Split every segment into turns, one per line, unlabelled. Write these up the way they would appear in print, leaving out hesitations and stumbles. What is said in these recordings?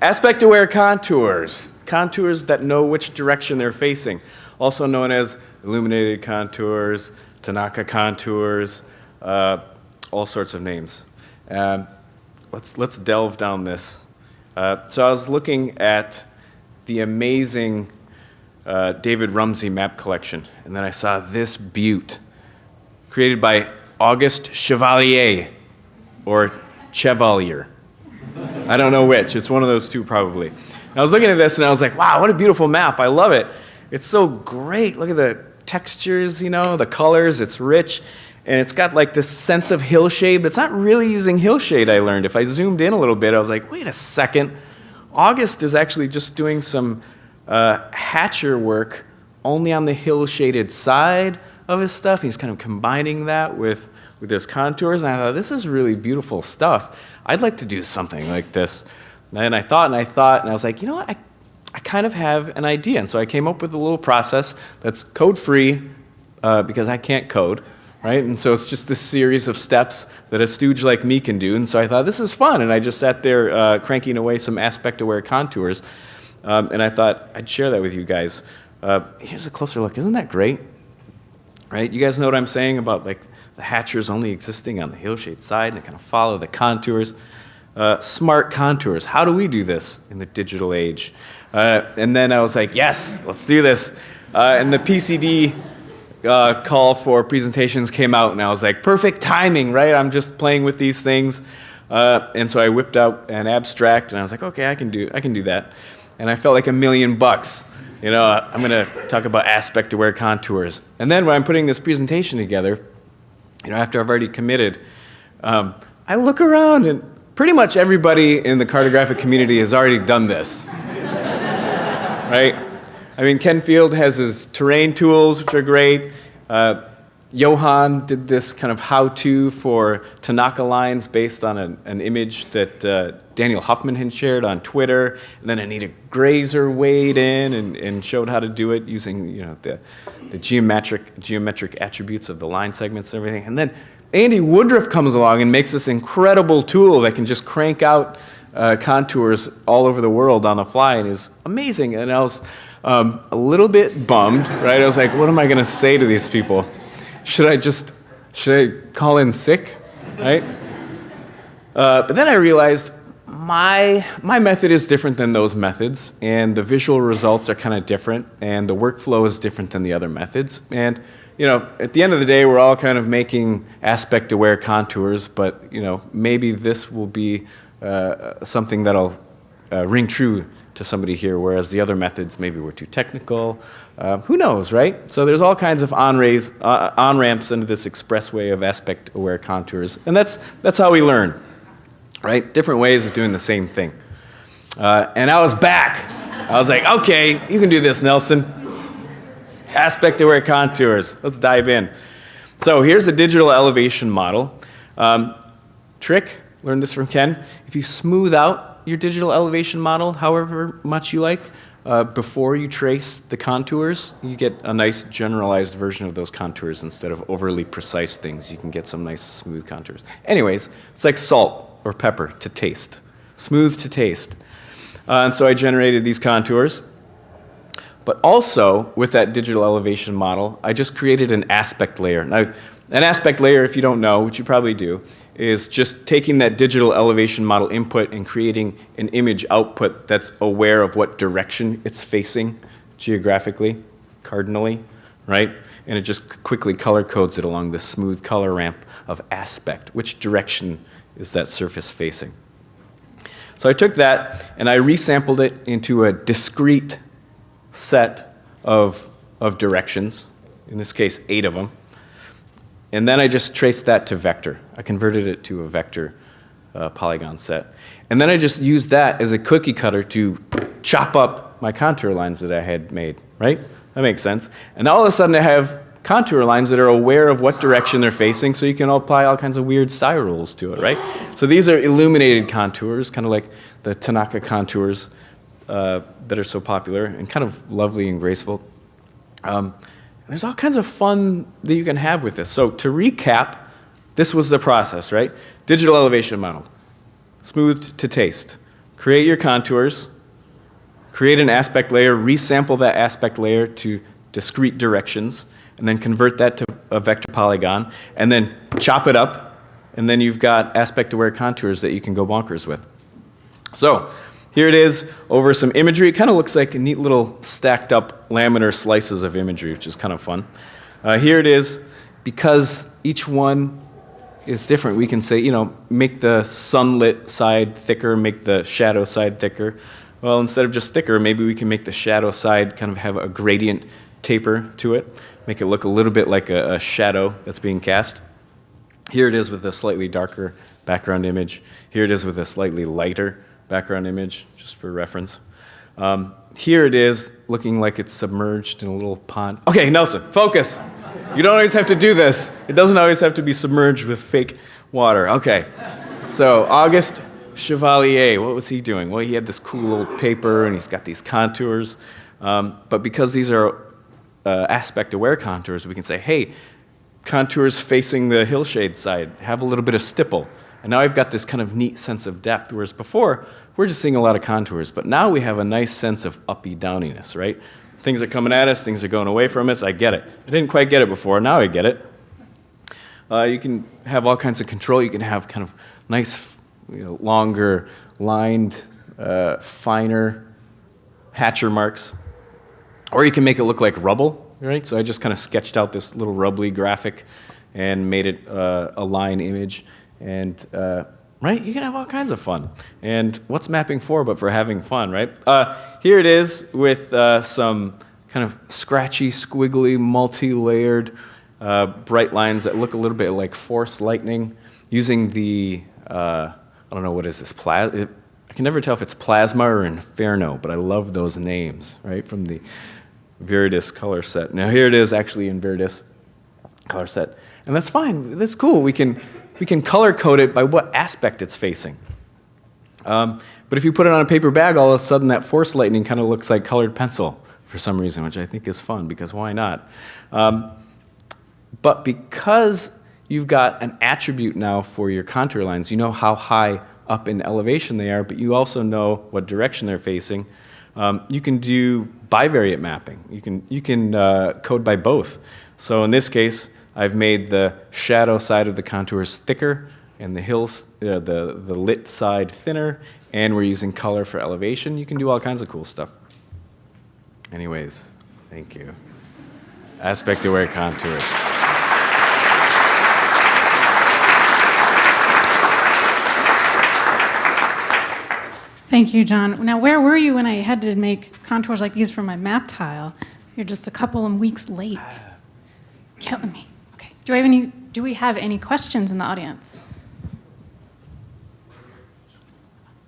Aspect-aware contours. Contours that know which direction they're facing. Also known as illuminated contours, Tanaka contours, all sorts of names. Let's delve down this. So I was looking at the amazing David Rumsey map collection, and then I saw this beaut created by Auguste Chevalier, or Chevalier. I don't know which. It's one of those two probably. And I was looking at this and I was like, wow, what a beautiful map. I love it. It's so great. Look at the textures, the colors. It's rich. And it's got like this sense of hillshade, but it's not really using hillshade, I learned. If I zoomed in a little bit, I was like, wait a second. August is actually just doing some hatcher work only on the hill-shaded side of his stuff. He's kind of combining that with his contours, and I thought, this is really beautiful stuff. I'd like to do something like this. And I thought, and I was like, you know what, I kind of have an idea. And so I came up with a little process that's code-free because I can't code, right? And so it's just this series of steps that a stooge like me can do. And so I thought, this is fun. And I just sat there cranking away some aspect-aware contours. And I thought I'd share that with you guys. Here's a closer look. Isn't that great? Right? You guys know what I'm saying about like the hatchers only existing on the hillshade side and they kind of follow the contours. Smart contours. How do we do this in the digital age? And then I was like, yes, let's do this. And the PCD call for presentations came out, and I was like, perfect timing, right? I'm just playing with these things. And so I whipped out an abstract, and I was like, okay, I can do that. And I felt like $1 million. I'm going to talk about aspect-aware contours. And then when I'm putting this presentation together, after I've already committed, I look around, and pretty much everybody in the cartographic community has already done this, right? I mean, Ken Field has his terrain tools, which are great. Johan did this kind of how-to for Tanaka lines based on an image that Daniel Huffman had shared on Twitter. And then Anita Grazer weighed in and showed how to do it using the geometric attributes of the line segments and everything. And then Andy Woodruff comes along and makes this incredible tool that can just crank out contours all over the world on the fly, and is amazing. And I was a little bit bummed, right? I was like, what am I going to say to these people? Should I call in sick, right? But then I realized my method is different than those methods, and the visual results are kind of different, and the workflow is different than the other methods. And at the end of the day, we're all kind of making aspect-aware contours, but maybe this will be something that'll ring true to somebody here, whereas the other methods maybe were too technical. Who knows, right? So there's all kinds of on-ramps into this expressway of aspect-aware contours, and that's how we learn, right? Different ways of doing the same thing. And I was back. I was like, okay, you can do this, Nelson. Aspect-aware contours. Let's dive in. So here's a digital elevation model. Trick, learned this from Ken. If you smooth out your digital elevation model however much you like, before you trace the contours, you get a nice generalized version of those contours instead of overly precise things. You can get some nice smooth contours. Anyways, it's like salt or pepper to taste. Smooth to taste. And so I generated these contours. But also, with that digital elevation model, I just created an aspect layer. Now, an aspect layer, if you don't know, which you probably do, is just taking that digital elevation model input and creating an image output that's aware of what direction it's facing geographically, cardinally, right? And it just quickly color codes it along this smooth color ramp of aspect. Which direction is that surface facing? So I took that and I resampled it into a discrete set of directions, in this case 8 of them. And then I just traced that to vector. I converted it to a vector polygon set. And then I just used that as a cookie cutter to chop up my contour lines that I had made, right? That makes sense. And all of a sudden I have contour lines that are aware of what direction they're facing, so you can apply all kinds of weird style rules to it, right? So these are illuminated contours, kind of like the Tanaka contours that are so popular and kind of lovely and graceful. There's all kinds of fun that you can have with this. So to recap, this was the process, right? Digital elevation model, smooth to taste, create your contours, create an aspect layer, resample that aspect layer to discrete directions, and then convert that to a vector polygon, and then chop it up, and then you've got aspect-aware contours that you can go bonkers with. So here it is over some imagery. It kind of looks like a neat little stacked up laminar slices of imagery, which is kind of fun. Here it is. Because each one is different, we can say, you know, make the sunlit side thicker, make the shadow side thicker. Well, instead of just thicker, maybe we can make the shadow side kind of have a gradient taper to it, make it look a little bit like a shadow that's being cast. Here it is with a slightly darker background image. Here it is with a slightly lighter background image, just for reference. Here it is looking like it's submerged in a little pond. Okay, Nelson, focus. You don't always have to do this. It doesn't always have to be submerged with fake water. Okay, so Auguste Chevalier, what was he doing? Well, he had this cool little paper, and he's got these contours. But because these are aspect-aware contours, we can say, hey, contours facing the hillshade side, have a little bit of stipple. And now I've got this kind of neat sense of depth, whereas before, we're just seeing a lot of contours. But now we have a nice sense of uppy-downiness, right? Things are coming at us, things are going away from us, I get it. I didn't quite get it before, now I get it. You can have all kinds of control. You can have kind of nice, you know, longer, lined, finer hatcher marks. Or you can make it look like rubble, right? So I just kind of sketched out this little rubbly graphic and made it a line image. And right, you can have all kinds of fun. And what's mapping for but for having fun, right? Here it is with some kind of scratchy, squiggly, multi-layered bright lines that look a little bit like force lightning using the, I don't know, what is this, I can never tell if it's plasma or inferno, but I love those names, right, from the Viridis color set. Now here it is actually in Viridis color set. And that's fine, that's cool. We can color code it by what aspect it's facing. But if you put it on a paper bag, all of a sudden that force lightning kind of looks like colored pencil for some reason, which I think is fun, because why not? But because you've got an attribute now for your contour lines, you know how high up in elevation they are, but you also know what direction they're facing. You can do bivariate mapping. You can code by both. So in this case, I've made the shadow side of the contours thicker and the hills, the lit side thinner, and we're using color for elevation. You can do all kinds of cool stuff. Anyways, thank you. Aspect-aware contours.
Thank you, John. Now, where were you when I had to make contours like these for my map tile? You're just a couple of weeks late. Killing me. Okay. Do we have any questions in the audience?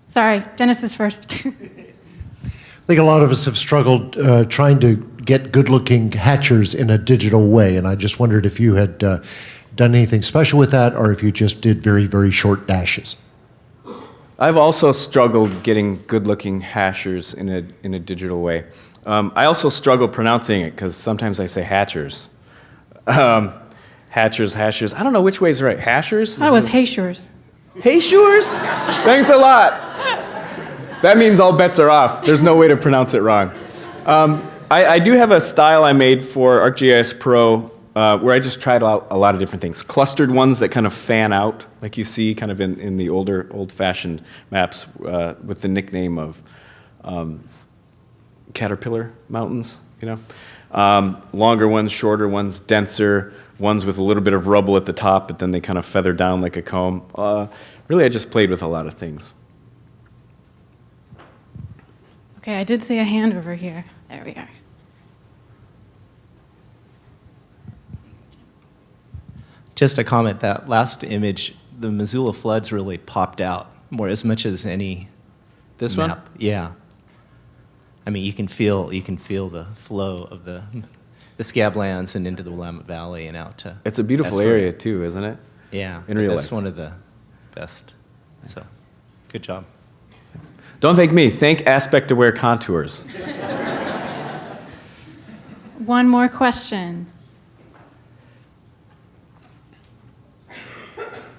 Sorry, Dennis is first.
I think a lot of us have struggled trying to get good-looking hatchers in a digital way, and I just wondered if you had done anything special with that, or if you just did very, very short dashes.
I've also struggled getting good-looking hashers in a digital way. I also struggle pronouncing it because sometimes I say hatchers. Hatchers, hashers. I don't know which way is right. Hashers?
That was Hayshures.
Hayshures? Thanks a lot. That means all bets are off. There's no way to pronounce it wrong. I do have a style I made for ArcGIS Pro where I just tried out a lot of different things. Clustered ones that kind of fan out, like you see kind of in the older, old-fashioned maps with the nickname of Caterpillar Mountains, you know? Longer ones, shorter ones, denser, ones with a little bit of rubble at the top, but then they kind of feather down like a comb. Really, I just played with a lot of things.
Okay, I did see a hand over here. There we are.
Just a comment, that last image, the Missoula floods really popped out more as much as any
This
map.
one?
Yeah. I mean, you can feel the flow of the Scablands and into the Willamette Valley and out to
It's a beautiful
Esri.
area too, isn't it?
Yeah.
In real
That's
life.
one of the best. So, good job.
Don't thank me. Thank aspect-aware contours.
One more question.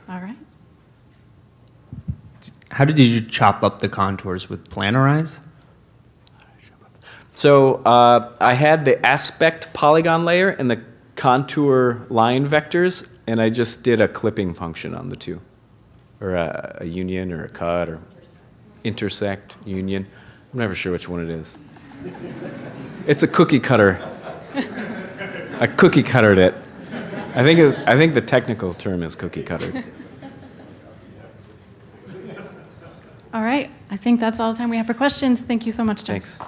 All right.
How did you chop up the contours with plannerize?
So I had the aspect polygon layer and the contour line vectors, and I just did a clipping function on the two, or a union or a cut or intersect, union. I'm never sure which one it is. It's a cookie cutter. I cookie cuttered it. I think the technical term is cookie cutter.
All right, I think that's all the time we have for questions. Thank you so much, John.
Thanks.